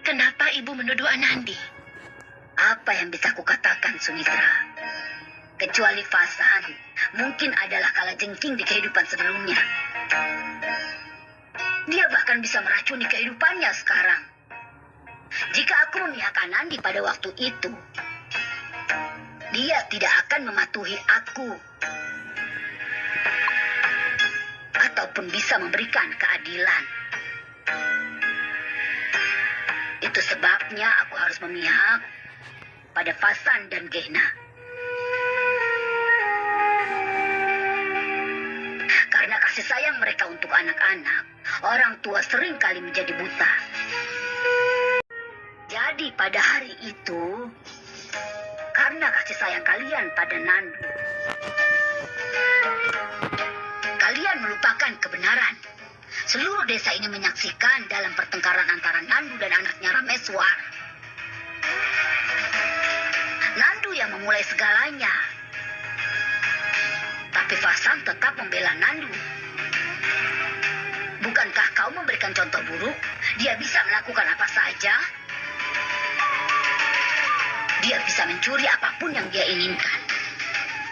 Kenapa ibu menuduh Anandi? Apa yang bisa kukatakan, Sumitra? Kecuali Fasan, mungkin adalah kalajengking di kehidupan sebelumnya. Dia bahkan bisa meracuni kehidupannya sekarang. Jika aku memihak Anandi pada waktu itu, dia tidak akan mematuhi aku. Ataupun bisa memberikan keadilan. Itu sebabnya aku harus memihak pada Fasan dan Gehna. Karena kasih sayang mereka untuk anak-anak, orang tua sering kali menjadi buta. Jadi pada hari itu, karena kasih sayang kalian pada Nandu, kalian melupakan kebenaran. Seluruh desa ini menyaksikan dalam pertengkaran antara Nandu dan anaknya Rameswar. Nandu yang memulai segalanya. Tapi Fasan tetap membela Nandu. Bukankah kau memberikan contoh buruk? Dia bisa melakukan apa saja. Dia bisa mencuri apapun yang dia inginkan.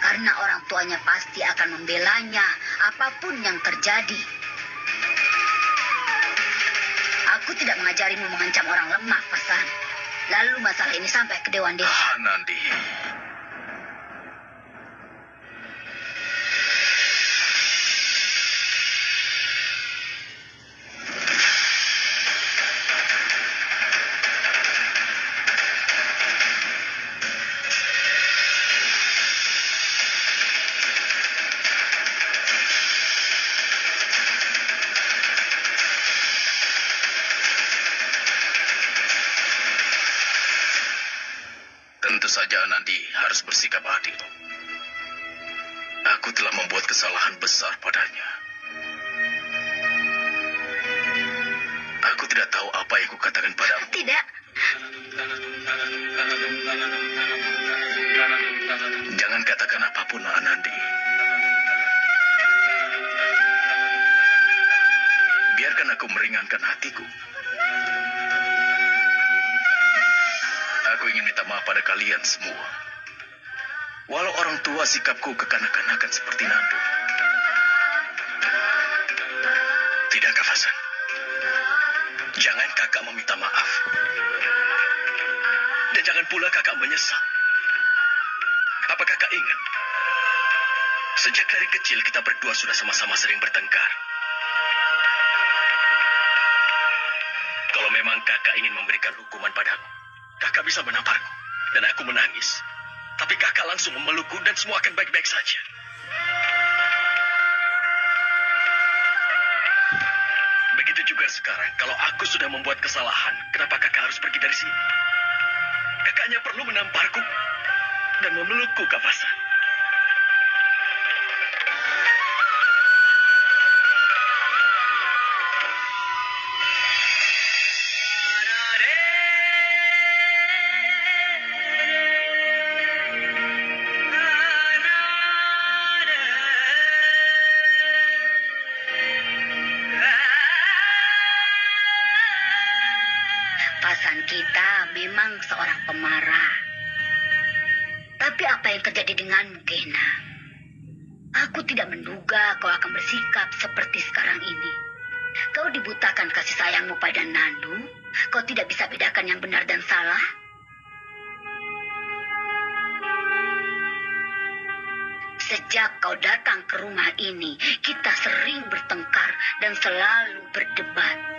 Karena orang tuanya pasti akan membelanya apapun yang terjadi. Aku tidak mengajarimu mengancam orang lemah, Fasan. Lalu masalah ini sampai ke Dewan Desa. Nandi. Tentu saja Anandi harus bersikap adil. Aku telah membuat kesalahan besar padanya. Aku tidak tahu apa yang kukatakan padamu. Tidak. Jangan katakan apapun, Anandi. Biarkan aku meringankan hatiku. Aku ingin minta maaf pada kalian semua. Walau orang tua sikapku kekanak-kanakan seperti Nandu. Tidak, Kak Fasan. Jangan kakak meminta maaf. Dan jangan pula kakak menyesal. Apa kakak ingat? Sejak dari kecil kita berdua sudah sama-sama sering bertengkar. Kalau memang kakak ingin memberikan hukuman padaku, kakak bisa menamparku, dan aku menangis. Tapi kakak langsung memelukku dan semua akan baik-baik saja. Begitu juga sekarang, kalau aku sudah membuat kesalahan, kenapa kakak harus pergi dari sini? Kakak hanya perlu menamparku dan memelukku, Kak Fasan. Fasan kita memang seorang pemarah. Tapi apa yang terjadi denganmu, Gehna? Aku tidak menduga kau akan bersikap seperti sekarang ini. Kau dibutakan kasih sayangmu pada Nandu. Kau tidak bisa bedakan yang benar dan salah. Sejak kau datang ke rumah ini, kita sering bertengkar dan selalu berdebat.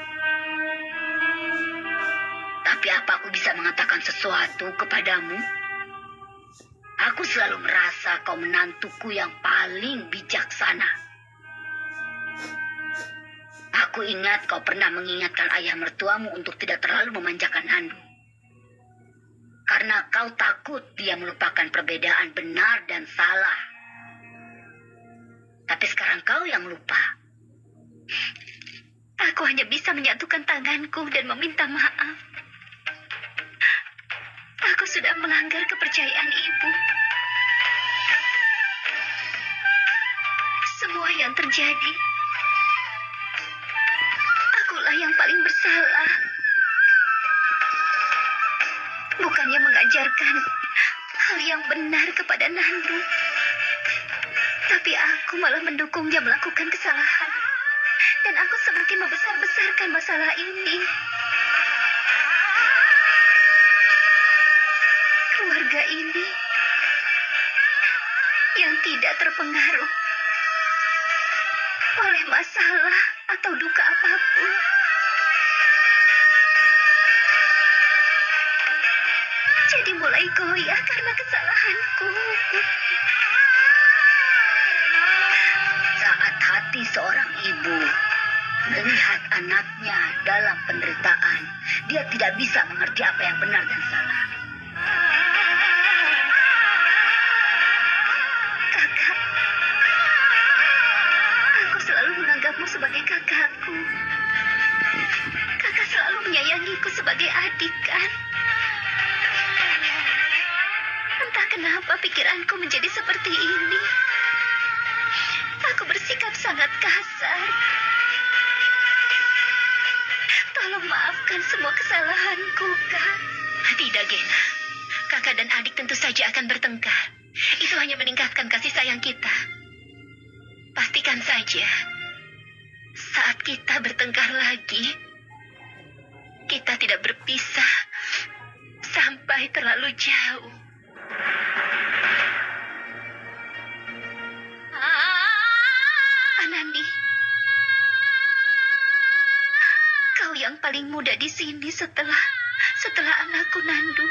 Tapi apa aku bisa mengatakan sesuatu kepadamu? Aku selalu merasa kau menantuku yang paling bijaksana. Aku ingat kau pernah mengingatkan ayah mertuamu untuk tidak terlalu memanjakan Nandu. Karena kau takut dia melupakan perbedaan benar dan salah. Tapi sekarang kau yang lupa. Aku hanya bisa menyatukan tanganku dan meminta maaf. Aku sudah melanggar kepercayaan ibu. Semua yang terjadi, akulah yang paling bersalah. mengajarkan hal yang benar kepada Nandu. Tapi aku malah mendukungnya melakukan kesalahan. Dan aku semakin membesar-besarkan masalah ini. Keluarga ini yang tidak terpengaruh oleh masalah atau duka apapun. Jadi mulai goyah karena kesalahanku. Saat hati seorang ibu melihat anaknya dalam penderitaan, dia tidak bisa mengerti apa yang benar dan salah. Kakak, aku selalu menganggapmu sebagai kakakku. Kakak selalu menyayangiku sebagai adik, kan? Entah kenapa pikiranku menjadi seperti ini. Aku bersikap sangat kasar. Tolong maafkan semua kesalahanku, Kak. Tidak, Gena. Kakak dan adik tentu saja akan bertengkar. Itu hanya meningkatkan kasih sayang kita. Pastikan saja, saat kita bertengkar lagi, kita tidak berpisah sampai terlalu jauh. Anandi, kau yang paling muda di sini setelah anakku Nandu.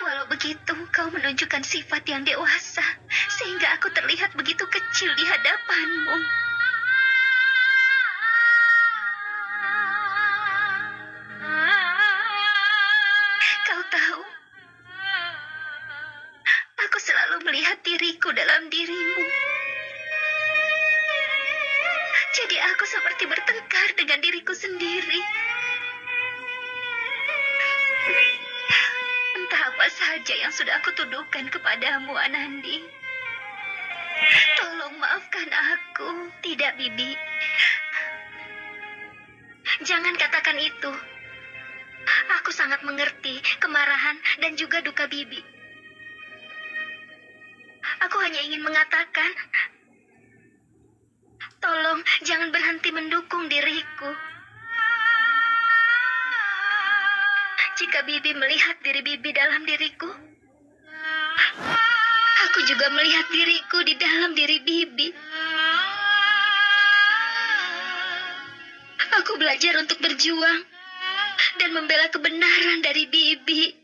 Walau begitu, kau menunjukkan sifat yang dewasa, sehingga aku terlihat begitu kecil di hadapanmu. Kau tahu, aku selalu melihat diriku dalam dirimu. Jadi aku seperti bertengkar dengan diriku sendiri. Entah apa saja yang sudah aku tuduhkan kepadamu, Anandi. Tolong maafkan aku. Tidak, Bibi. Jangan katakan itu. Aku sangat mengerti kemarahan dan juga duka Bibi. Aku hanya ingin mengatakan, tolong jangan berhenti mendukung diriku. Jika Bibi melihat diri Bibi dalam diriku, aku juga melihat diriku di dalam diri Bibi. Aku belajar untuk berjuang dan membela kebenaran dari Bibi.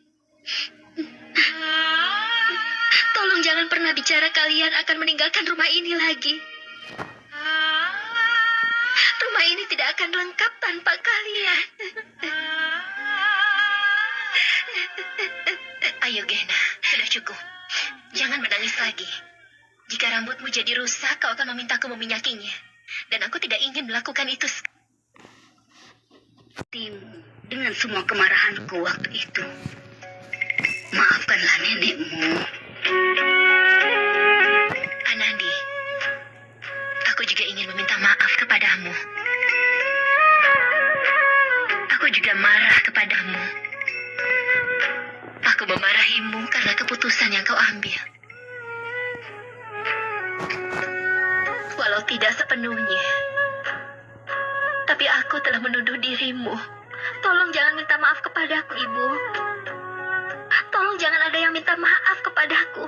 Tolong jangan pernah bicara kalian akan meninggalkan rumah ini lagi. Rumah ini tidak akan lengkap tanpa kalian. Ayo, Gena, sudah cukup. Jangan menangis lagi. Jika rambutmu jadi rusak, kau akan memintaku meminyakinya. Dan aku tidak ingin melakukan itu. Dengan semua kemarahanku waktu itu, maafkanlah nenekmu. Anandi, aku juga ingin meminta maaf kepadamu. Aku juga marah kepadamu. Aku memarahimu karena keputusan yang kau ambil. Walau tidak sepenuhnya, tapi aku telah menuduh dirimu. Tolong jangan minta maaf kepadaku, Ibu. Tolong jangan ada yang minta maaf kepadaku.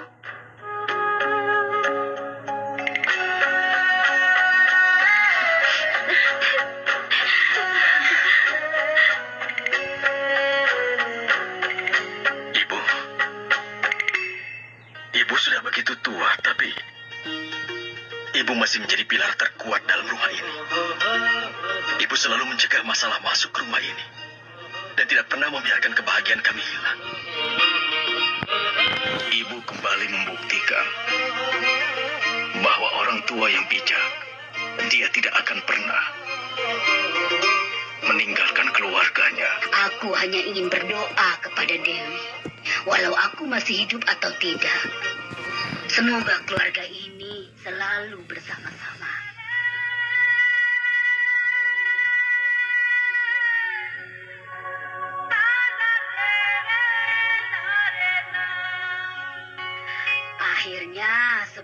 Ibu sudah begitu tua, tapi Ibu masih menjadi pilar terkuat dalam rumah ini. Ibu selalu mencegah masalah masuk ke rumah ini dan tidak pernah membiarkan kebahagiaan kami hilang. Ibu kembali membuktikan bahwa orang tua yang bijak, dia tidak akan pernah meninggalkan keluarganya. Aku hanya ingin berdoa kepada Dewi, walau aku masih hidup atau tidak. Semoga keluarga ini selalu bersama-sama.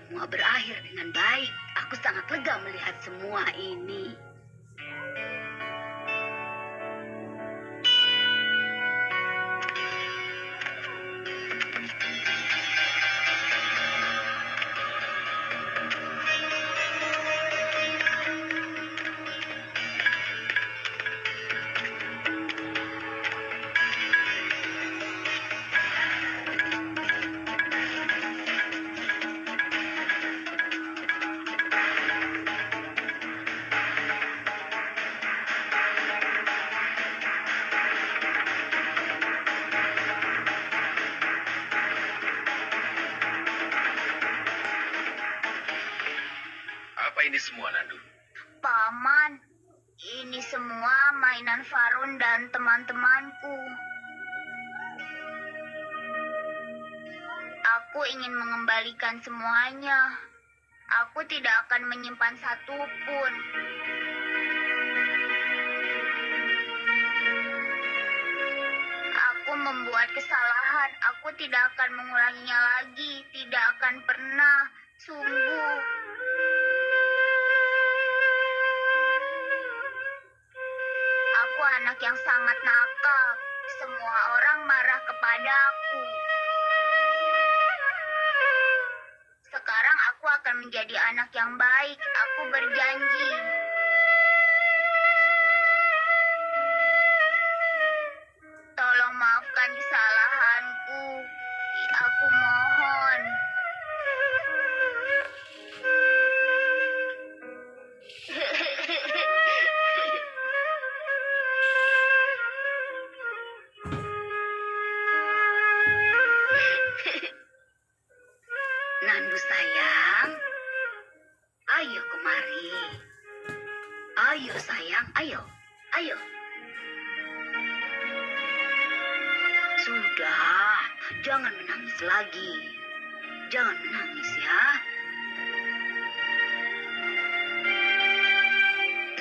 semua berakhir dengan baik. Aku sangat lega melihat semua ini. Apa ini semua, Nandu? Paman, ini semua mainan Farun dan teman-temanku. Aku ingin mengembalikan semuanya. Aku tidak akan menyimpan satu pun. Aku membuat kesalahan. Aku tidak akan mengulanginya lagi. Tidak akan pernah. Sungguh. Aku anak yang sangat nakal. Semua orang marah kepadaku. Sekarang aku akan menjadi anak yang baik. Aku berjanji. Tolong maafkan kesalahanku. Aku mohon. Nandu sayang, ayo kemari. Ayo sayang, ayo, ayo. Sudah, jangan menangis lagi. Jangan menangis ya.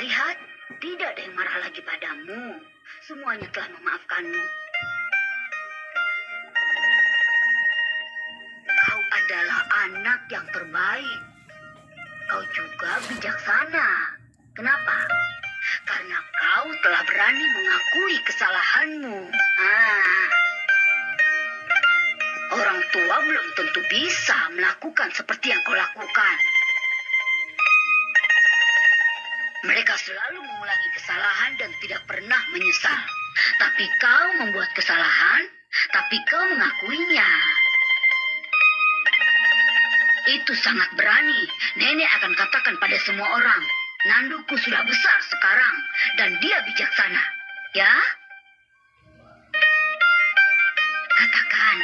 Lihat, tidak ada yang marah lagi padamu. Semuanya telah memaafkanmu. Kau adalah anak yang terbaik. Kau juga bijaksana. Kenapa? Karena kau telah berani mengakui kesalahanmu. Orang tua belum tentu bisa melakukan seperti yang kau lakukan. Mereka selalu mengulangi kesalahan dan tidak pernah menyesal. Tapi kau membuat kesalahan, tapi kau mengakuinya. Itu sangat berani. Nenek akan katakan pada semua orang, Nanduku sudah besar sekarang dan dia bijaksana. Ya? Katakan,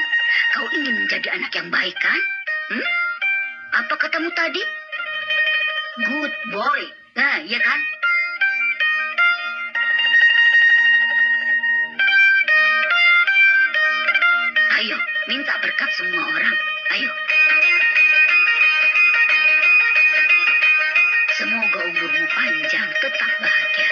kau ingin menjadi anak yang baik kan? Apa katamu tadi? Good boy. Nah, iya kan? Ayo, minta berkat semua orang. Ayo. Semoga umurmu panjang, tetap bahagia.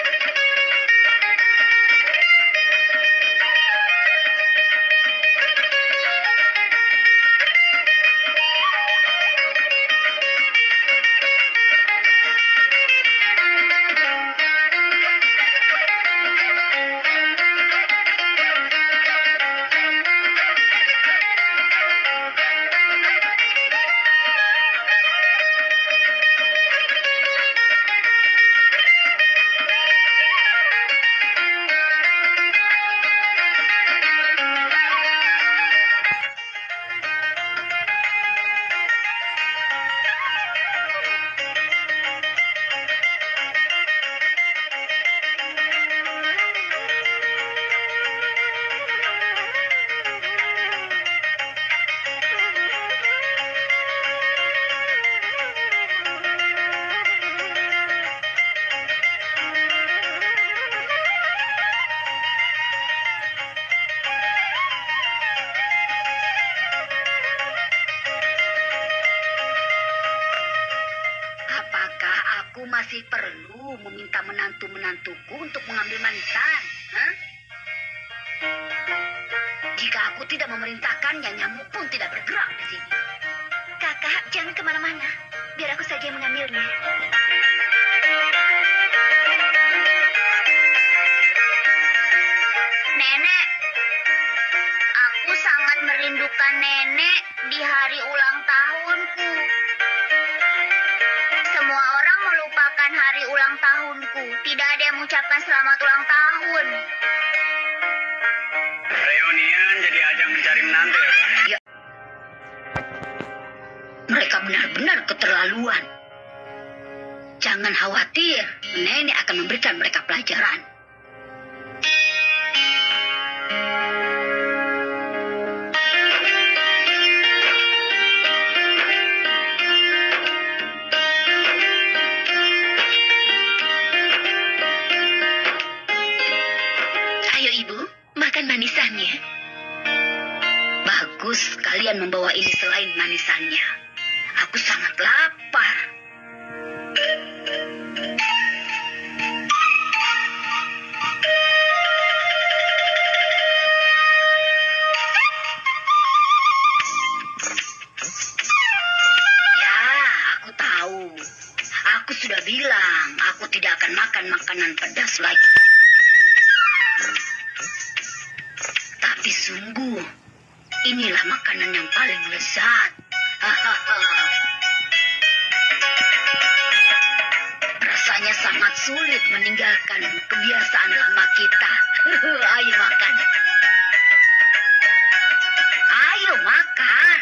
Aku masih perlu meminta menantu-menantuku untuk mengambil manisan. Hah? Jika aku tidak memerintahkannya, nyamuk pun tidak bergerak di sini. Kakak, jangan kemana-mana. Biar aku saja yang mengambilnya. Nenek, aku sangat merindukan nenek di hari ulang tahunku. Semua orang melupakan hari ulang tahunku. Tidak ada yang mengucapkan selamat ulang tahun. Reunian jadi ajang mencari menantu ya, Pak? Ya. Mereka benar-benar keterlaluan. Jangan khawatir, nenek akan memberikan mereka pelajaran. Ayo ibu, makan manisannya. Bagus, kalian membawa ini selain manisannya. Aku sangat lapar. Ya, aku tahu. Aku sudah bilang, aku tidak akan makan makanan pedas lagi. Tapi sungguh, inilah makanan yang paling lezat. Hahaha. Rasanya sangat sulit meninggalkan kebiasaan lama kita. Ayo makan. Ayo makan.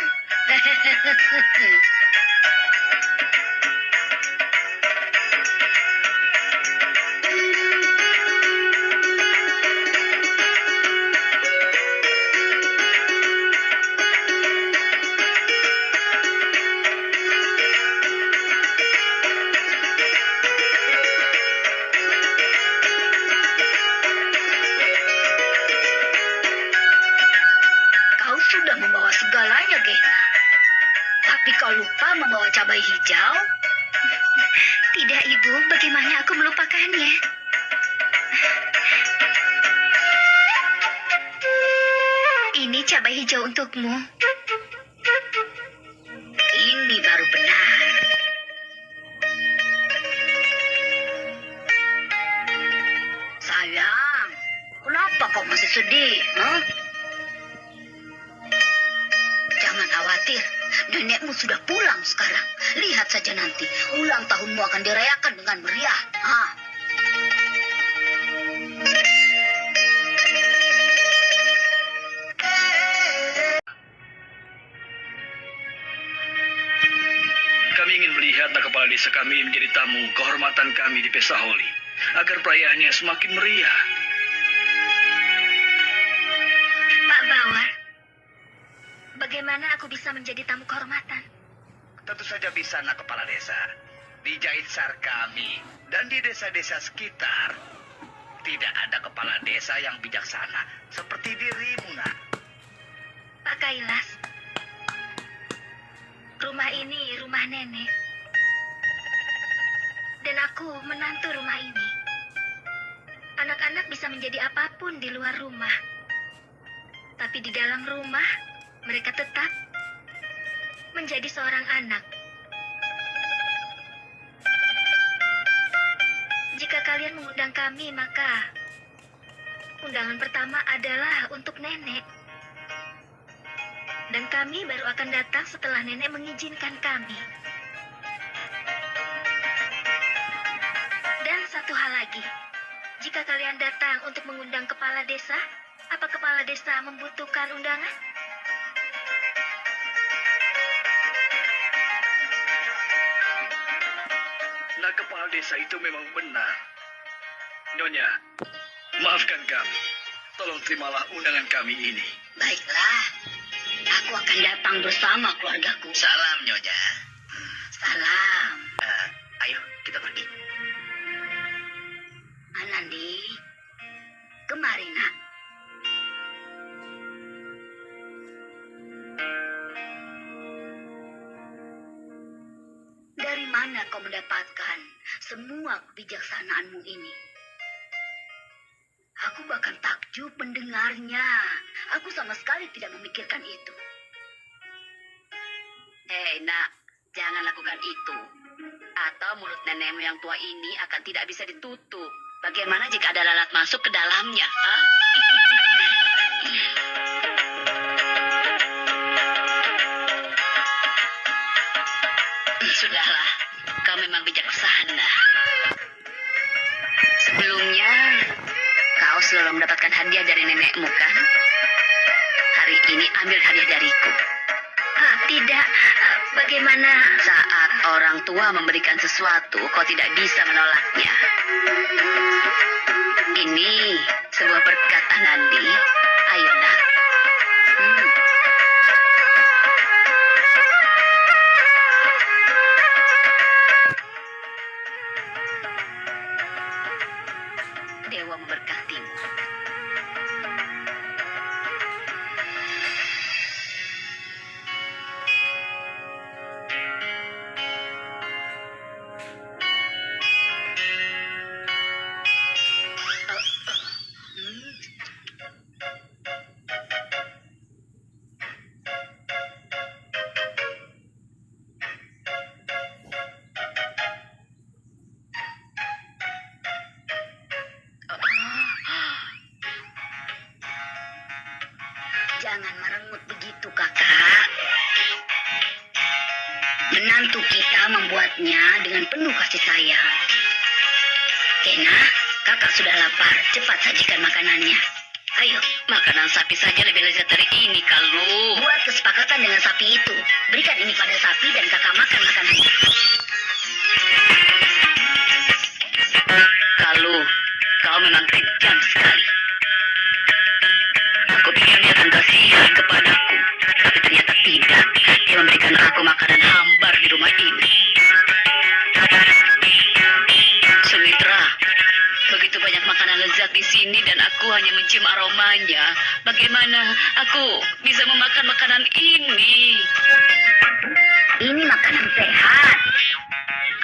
Kau sudah membawa segalanya, Gena. Tapi kau lupa membawa cabai hijau? Tidak, Ibu. Bagaimana aku melupakannya? Ini cabai hijau untukmu. Ini baru benar. Sayang, kenapa kau masih sedih? Huh? Jangan khawatir, nenekmu sudah pulang sekarang. Lihat saja nanti, ulang tahunmu akan dirayakan dengan meriah. Ah. Kami ingin melihat kepala desa kami menjadi tamu kehormatan kami di Pesta Holi, agar perayaannya semakin meriah. Pak Bawar, bagaimana aku bisa menjadi tamu kehormatan? Tentu saja bisa, nak kepala desa. Di Jaitsar kami dan di desa-desa sekitar, tidak ada kepala desa yang bijaksana seperti dirimu, nak. Pak Kailas, rumah ini rumah nenek. Dan aku menantu rumah ini. Anak-anak bisa menjadi apapun di luar rumah. Tapi di dalam rumah, mereka tetap menjadi seorang anak. Jika kalian mengundang kami, maka undangan pertama adalah untuk nenek. Dan kami baru akan datang setelah nenek mengizinkan kami. Dan satu hal lagi, jika kalian datang untuk mengundang kepala desa, apa kepala desa membutuhkan undangan? Nah, kepala desa itu memang benar. Nyonya, maafkan kami. Tolong terimalah undangan kami ini. Baiklah, aku akan datang bersama keluargaku. Salam, Nyonya. Salam. Ayo, kita pergi. Anandi, kemari nak. Dari mana kau mendapatkan semua kebijaksanaanmu ini? Aku bahkan takjub mendengarnya. Aku sama sekali tidak memikirkan itu. Hei nak, Jangan lakukan itu. Atau mulut nenekmu yang tua ini akan tidak bisa ditutup. Bagaimana jika ada lalat masuk ke dalamnya? Ah? Sudahlah, kau memang bijaksana. Sebelumnya, kau selalu mendapatkan hadiah dari nenekmu, kan? Hari ini ambil hadiah dariku. Tidak, bagaimana? Saat orang tua memberikan sesuatu, kau tidak bisa menolaknya. Ini sebuah berkat, Anandi. Ayo, nak. Dewa memberkatimu. Jangan merengut begitu, kakak. Menantu kita membuatnya dengan penuh kasih sayang. Kena, kakak sudah lapar. Cepat sajikan makanannya. Ayo. Makanan sapi saja lebih lezat dari ini, Kalu. Buat kesepakatan dengan sapi itu. Berikan ini pada sapi dan kakak makan makanannya. Kalu, kau memang kejam sekali. Aku pikir dia akan kasihan kepadaku, tapi ternyata tidak. Dia memberikan aku makanan hambar di rumah ini. Sumitra, begitu banyak makanan lezat di sini dan aku hanya mencium aromanya. Bagaimana aku bisa memakan makanan ini? Ini makanan sehat.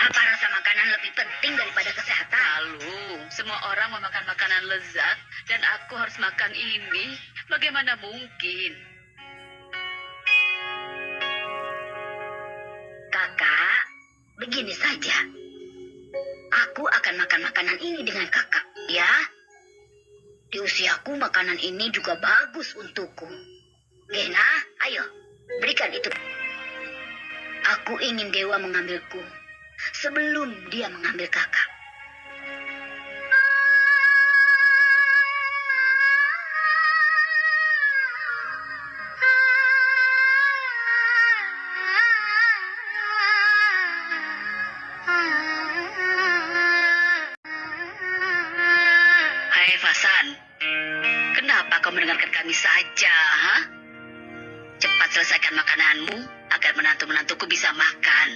Apa rasa makanan lebih penting daripada kesehatan? Lalu, semua orang memakan makanan lezat dan aku harus makan ini. Bagaimana mungkin? Kakak, begini saja. Aku akan makan makanan ini dengan kakak, ya? Di usiaku makanan ini juga bagus untukku. Gena, ayo, berikan itu. Aku ingin Dewa mengambilku sebelum dia mengambil kakak. Hai Fasan, kenapa kau mendengarkan kami saja, ha? Cepat selesaikan makananmu agar menantu-menantuku bisa makan.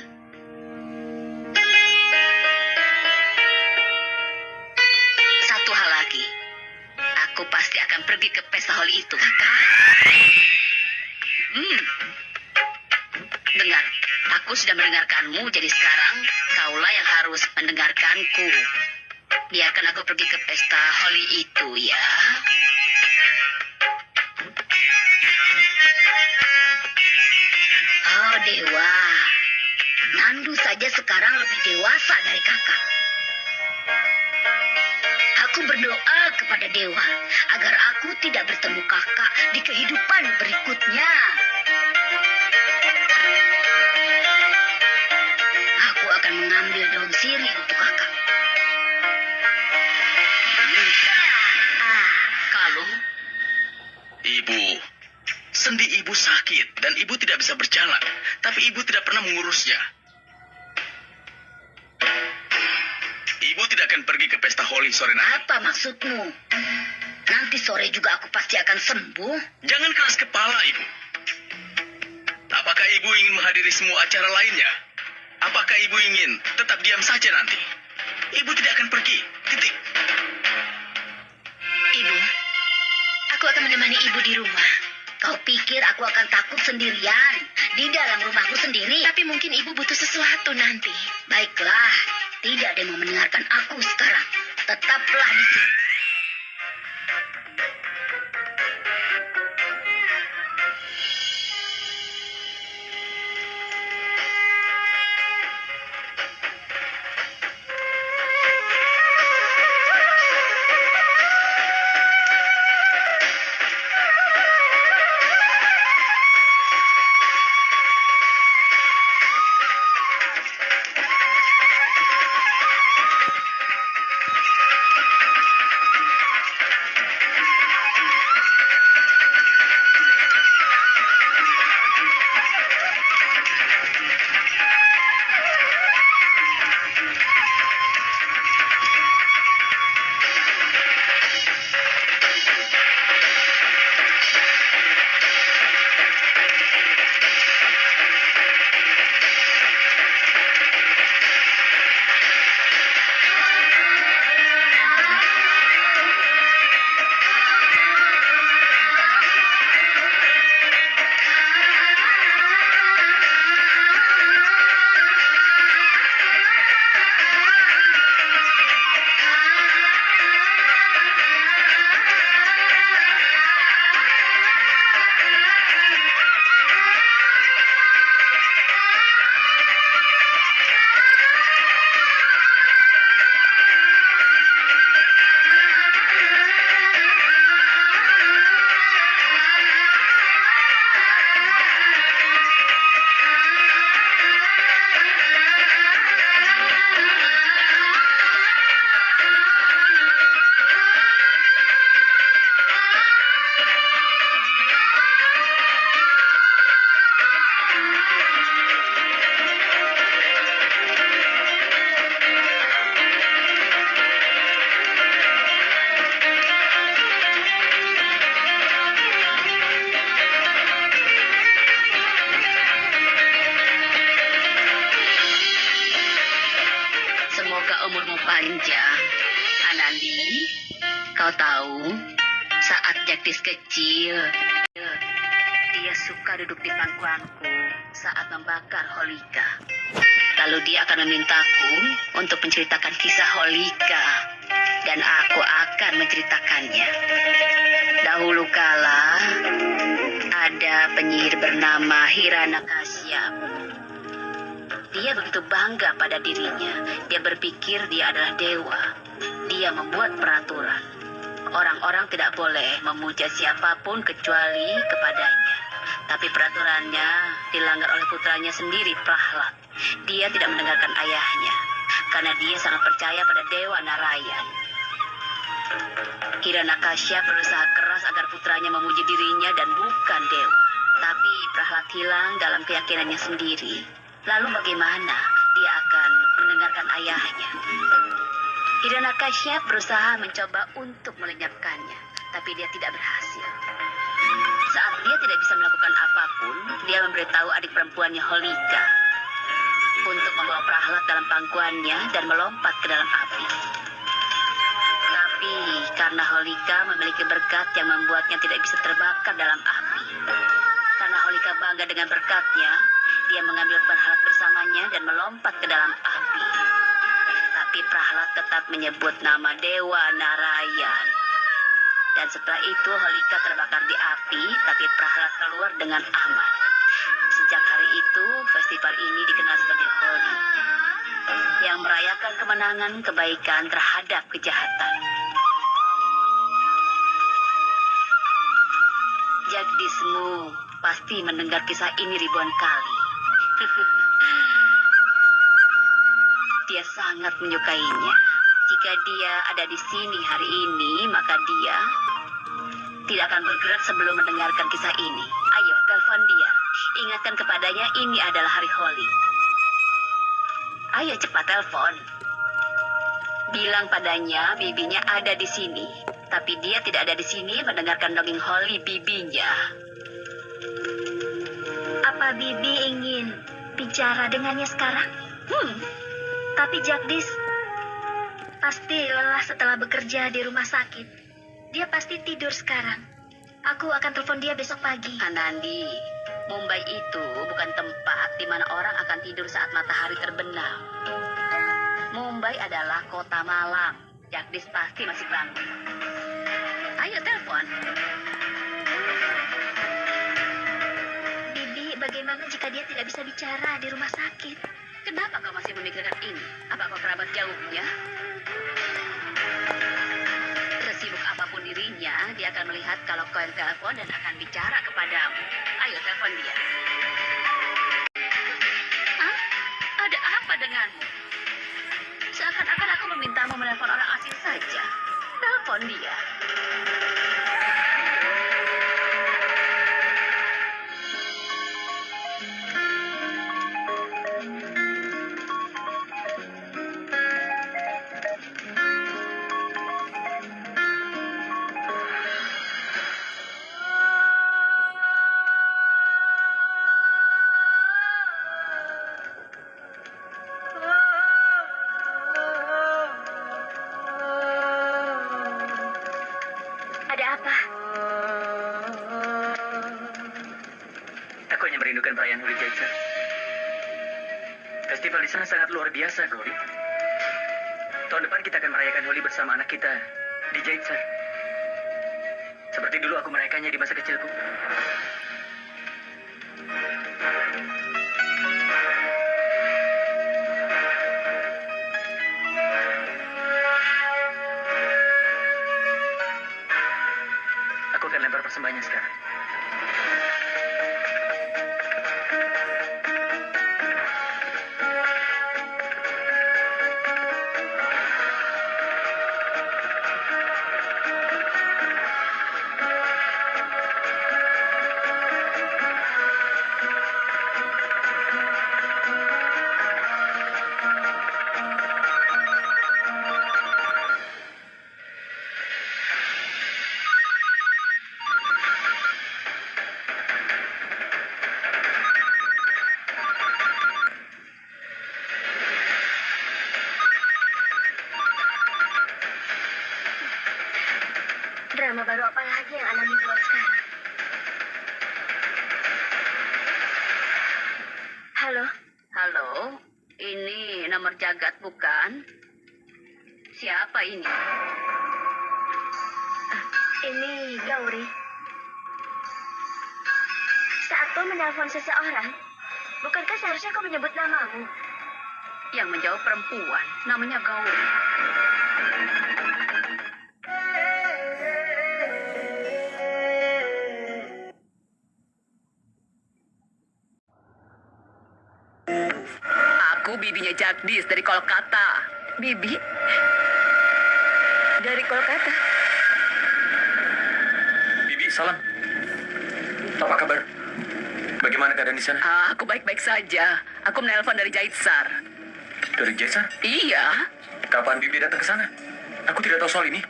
Satu hal lagi, aku pasti akan pergi ke pesta holi itu. Kakak? Dengar, aku sudah mendengarkanmu, jadi sekarang kaulah yang harus mendengarkanku. Biarkan aku pergi ke pesta holi itu, ya. Oh, Dewa. Nandu saja sekarang lebih dewasa dari kakak. Aku berdoa kepada Dewa agar aku tidak bertemu kakak di kehidupan berikutnya. Aku akan mengambil daun sirih untuk kakak. Kalau Ibu, sendi ibu sakit dan ibu tidak bisa berjalan, tapi ibu tidak pernah mengurusnya. Ibu tidak akan pergi ke pesta holi sore nanti. apa maksudmu? Nanti sore juga aku pasti akan sembuh. Jangan keras kepala, Ibu. Apakah Ibu ingin menghadiri semua acara lainnya? Apakah Ibu ingin tetap diam saja nanti? Ibu tidak akan pergi. Titik. Ibu, aku akan menemani ibu di rumah. Kau pikir aku akan takut sendirian di dalam rumahku sendiri? Tapi mungkin ibu butuh sesuatu nanti. Baiklah, tidak ada yang mau mendengarkan aku sekarang. Tetaplah di sini. Kau tahu, saat Jagdis kecil, dia suka duduk di pangkuanku saat membakar Holika. Lalu dia akan memintaku untuk menceritakan kisah Holika, dan aku akan menceritakannya. Dahulu kala, ada penyihir bernama Hiranakasyap. Dia begitu bangga pada dirinya. Dia berpikir dia adalah dewa. Dia membuat peraturan. Orang-orang tidak boleh memuja siapapun kecuali kepadanya. Tapi peraturannya dilanggar oleh putranya sendiri, Prahlad. Dia tidak mendengarkan ayahnya, karena dia sangat percaya pada Dewa Narayan. Hiranakasyap berusaha keras agar putranya memuji dirinya dan bukan dewa. Tapi Prahlad hilang dalam keyakinannya sendiri. Lalu bagaimana dia akan mendengarkan ayahnya? Hiranakasyap berusaha mencoba untuk melenyapkannya, tapi dia tidak berhasil. Saat dia tidak bisa melakukan apapun, dia memberitahu adik perempuannya Holika untuk membawa Prahlad dalam pangkuannya dan melompat ke dalam api. Tapi karena Holika memiliki berkat yang membuatnya tidak bisa terbakar dalam api. Karena Holika bangga dengan berkatnya, dia mengambil Prahlad bersamanya dan melompat ke dalam api. Tapi Prahlad tetap menyebut nama Dewa Narayan. Dan setelah itu Holika terbakar di api, tapi Prahlad keluar dengan aman. Sejak hari itu, festival ini dikenal sebagai Holi, yang merayakan kemenangan kebaikan terhadap kejahatan. Jagdismu pasti mendengar kisah ini ribuan kali. Dia sangat menyukainya. Jika dia ada di sini hari ini, maka dia tidak akan bergerak sebelum mendengarkan kisah ini. Ayo, telepon dia. Ingatkan kepadanya ini adalah hari Holi. Ayo cepat telepon. Bilang padanya bibinya ada di sini. Tapi dia tidak ada di sini mendengarkan dongeng Holi bibinya. Apa Bibi ingin bicara dengannya sekarang? Tapi Jagdis pasti lelah setelah bekerja di rumah sakit. Dia pasti tidur sekarang. Aku akan telepon dia besok pagi. Anandi, Mumbai itu bukan tempat di mana orang akan tidur saat matahari terbenam. Mumbai adalah kota malam. Jagdis pasti masih bangun. Ayo telepon. Bibi, bagaimana jika dia tidak bisa bicara di rumah sakit? Kenapa kau masih memikirkan ini? Apa kau kerabat jauhnya? Sesibuk apapun dirinya, dia akan melihat kalau kau yang telepon dan akan bicara kepadamu. Ayo telepon dia. Hah? Ada apa denganmu? Seakan-akan aku memintamu menelpon orang asing saja. Telepon dia. Ada apa? Aku hanya merindukan perayaan Holi Jaitsar. Festival di sana sangat luar biasa, Gauri. Tahun depan kita akan merayakan Holi bersama anak kita di Jaitsar. Seperti dulu aku merayakannya di masa kecilku. Aku akan lempar persembahannya sekarang. Drama baru apa lagi yang Anandi buat sekarang? Halo? Halo, ini nomor Jagat bukan? Siapa ini? Ini Gauri. Saat kau menelpon seseorang, bukankah seharusnya kau menyebut namamu? Yang menjawab perempuan, namanya Gauri. Aku bibinya Jagdis dari Kolkata. Bibi? Dari Kolkata? Bibi, salam. Apa kabar? Bagaimana keadaan di sana? Aku baik-baik saja. Aku menelpon dari Jaitsar. Dari Jaitsar? Iya. Kapan Bibi datang ke sana? Aku tidak tahu soal ini.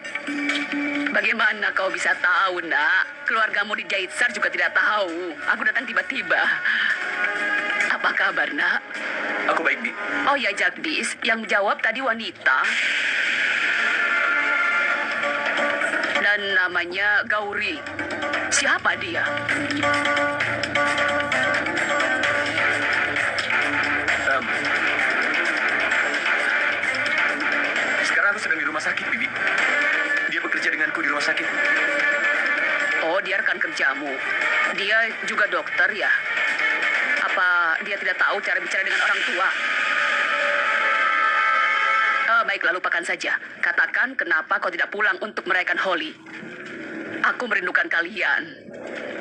Bagaimana kau bisa tahu, nak? Keluargamu di Jaitsar juga tidak tahu. Aku datang tiba-tiba. Apa kabar, nak? Aku baik, Bi. Oh ya, Jagdis. Yang jawab tadi wanita. Dan namanya Gauri. Siapa dia? Em, sekarang aku sedang di rumah sakit, Bibi. Dia bekerja denganku di rumah sakit. Oh, dia rekan kerjamu. Dia juga dokter, ya? Apa dia tidak tahu cara bicara dengan orang tua? Baiklah, lupakan saja. Katakan kenapa kau tidak pulang untuk merayakan Holi. Aku merindukan kalian.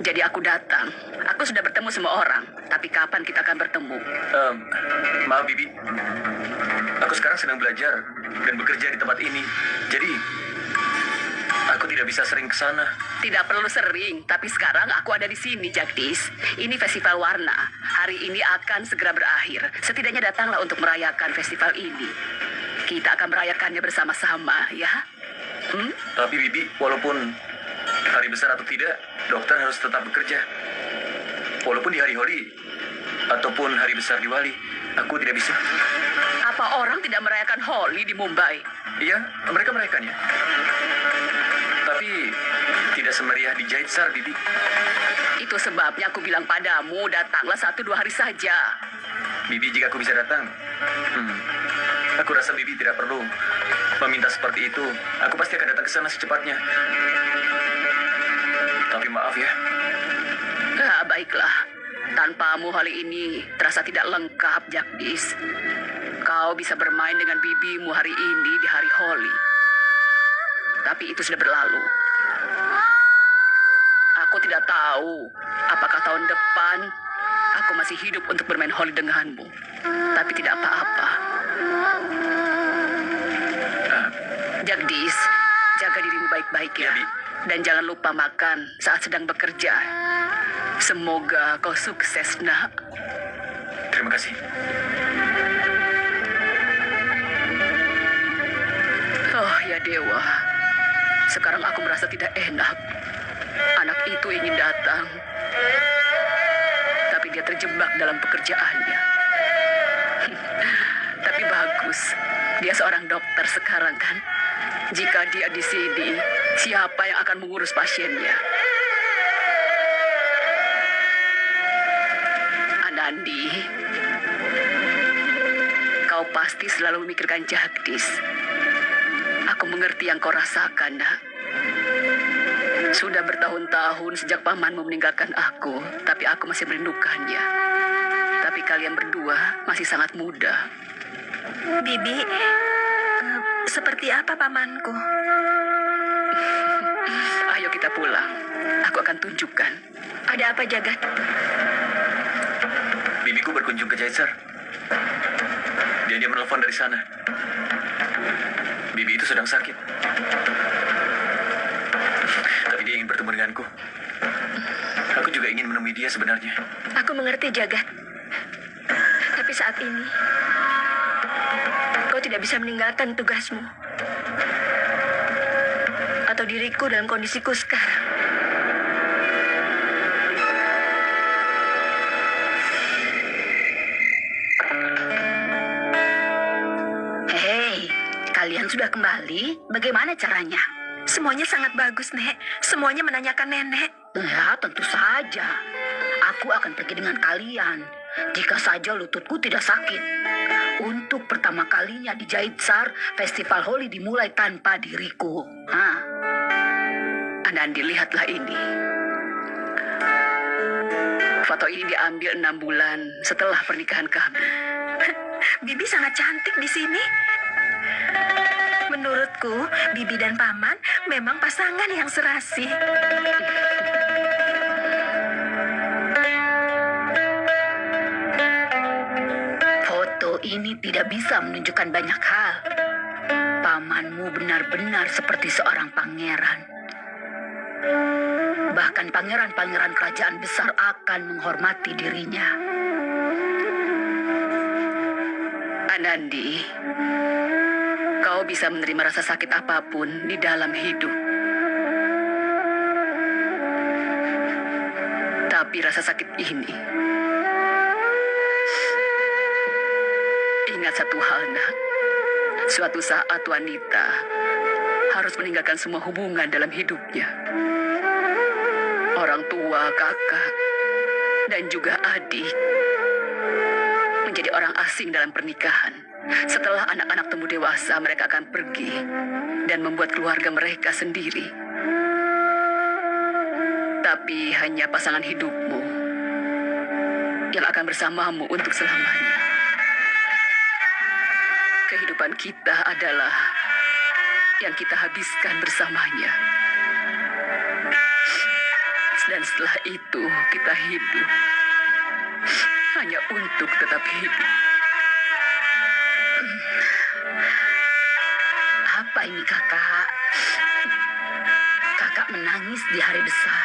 Jadi aku datang. Aku sudah bertemu semua orang. Tapi kapan kita akan bertemu? Maaf, Bibi. Aku sekarang sedang belajar dan bekerja di tempat ini. Jadi, aku tidak bisa sering ke sana. Tidak perlu sering, tapi sekarang aku ada di sini, Jagdis. Ini festival warna. Hari ini akan segera berakhir. Setidaknya datanglah untuk merayakan festival ini. Kita akan merayakannya bersama-sama, ya? Tapi, Bibi, walaupun hari besar atau tidak, dokter harus tetap bekerja. Walaupun di hari Holi ataupun hari besar Diwali, aku tidak bisa. Apa orang tidak merayakan Holi di Mumbai? Iya, mereka merayakannya. Tapi tidak semeriah di Jaitsar, Bibi. Itu sebabnya aku bilang padamu, datanglah 1-2 hari saja. Bibi, jika aku bisa datang, aku rasa Bibi tidak perlu meminta seperti itu. Aku pasti akan datang ke sana secepatnya. Tapi maaf ya. Baiklah. Tanpamu hari ini terasa tidak lengkap, Jagdis. Kau bisa bermain dengan bibimu hari ini di hari Holi. Tapi itu sudah berlalu. Aku tidak tahu apakah tahun depan aku masih hidup untuk bermain Holi denganmu. Tapi tidak apa-apa. Jagdis, jaga dirimu baik-baik ya. Bi. Dan jangan lupa makan saat sedang bekerja. Semoga kau sukses, nak. Terima kasih. Oh ya Dewa, sekarang aku merasa tidak enak. Anak itu ingin datang, tapi dia terjebak dalam pekerjaannya. Tapi bagus, dia seorang dokter sekarang kan. Jika dia di sini, siapa yang akan mengurus pasiennya? Anandi, kau pasti selalu memikirkan Jagdis. Aku mengerti yang kau rasakan, nak. Sudah bertahun-tahun sejak pamanmu meninggalkan aku, tapi aku masih merindukannya. Tapi kalian berdua masih sangat muda. Bibi, seperti apa pamanku? Ayo kita pulang. Aku akan tunjukkan. Ada apa, Jagat? Bibiku berkunjung ke Jaitsar. Dia menelpon dari sana. Bibi itu sedang sakit. Tapi dia ingin bertemu denganku. Aku juga ingin menemui dia sebenarnya. Aku mengerti, Jagat. Tapi saat ini, kau tidak bisa meninggalkan tugasmu. Atau diriku dalam kondisiku sekarang. Hei, kalian sudah kembali? Bagaimana caranya? Semuanya sangat bagus, Nek. Semuanya menanyakan nenek. Ya, tentu saja. Aku akan pergi dengan kalian jika saja lututku tidak sakit. Untuk pertama kalinya di Jaitsar, festival Holi dimulai tanpa diriku. Anandi, lihatlah ini. Foto ini diambil 6 bulan setelah pernikahan kami. Bibi sangat cantik di sini. Menurutku, Bibi dan Paman memang pasangan yang serasi. Foto ini tidak bisa menunjukkan banyak hal. Pamanmu benar-benar seperti seorang pangeran. Bahkan pangeran-pangeran kerajaan besar akan menghormati dirinya. Anandi, kau bisa menerima rasa sakit apapun di dalam hidup. Tapi rasa sakit ini, ingat satu hal, nak. Suatu saat wanita harus meninggalkan semua hubungan dalam hidupnya. Orang tua, kakak, dan juga adik menjadi orang asing dalam pernikahan. Setelah anak-anak tumbuh dewasa, mereka akan pergi dan membuat keluarga mereka sendiri. Tapi hanya pasangan hidupmu yang akan bersamamu untuk selamanya. Kehidupan kita adalah yang kita habiskan bersamanya. Dan setelah itu kita hidup hanya untuk tetap hidup. Apa ini, Kakak? Kakak menangis di hari besar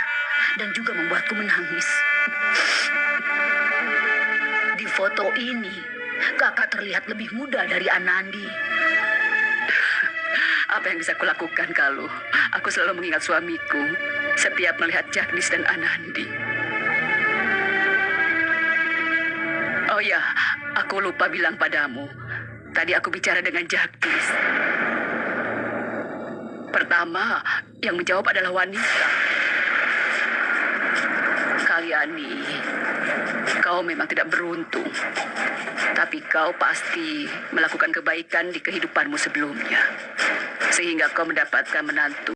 dan juga membuatku menangis. Di foto ini, Kakak terlihat lebih muda dari Anandi. Apa yang bisa kulakukan kalau aku selalu mengingat suamiku setiap melihat Jagdis dan Anandi. Oh ya, aku lupa bilang padamu. Tadi aku bicara dengan Jagdis. Pertama, yang menjawab adalah wanita. Kaliani, kau memang tidak beruntung. Tapi kau pasti melakukan kebaikan di kehidupanmu sebelumnya. Sehingga kau mendapatkan menantu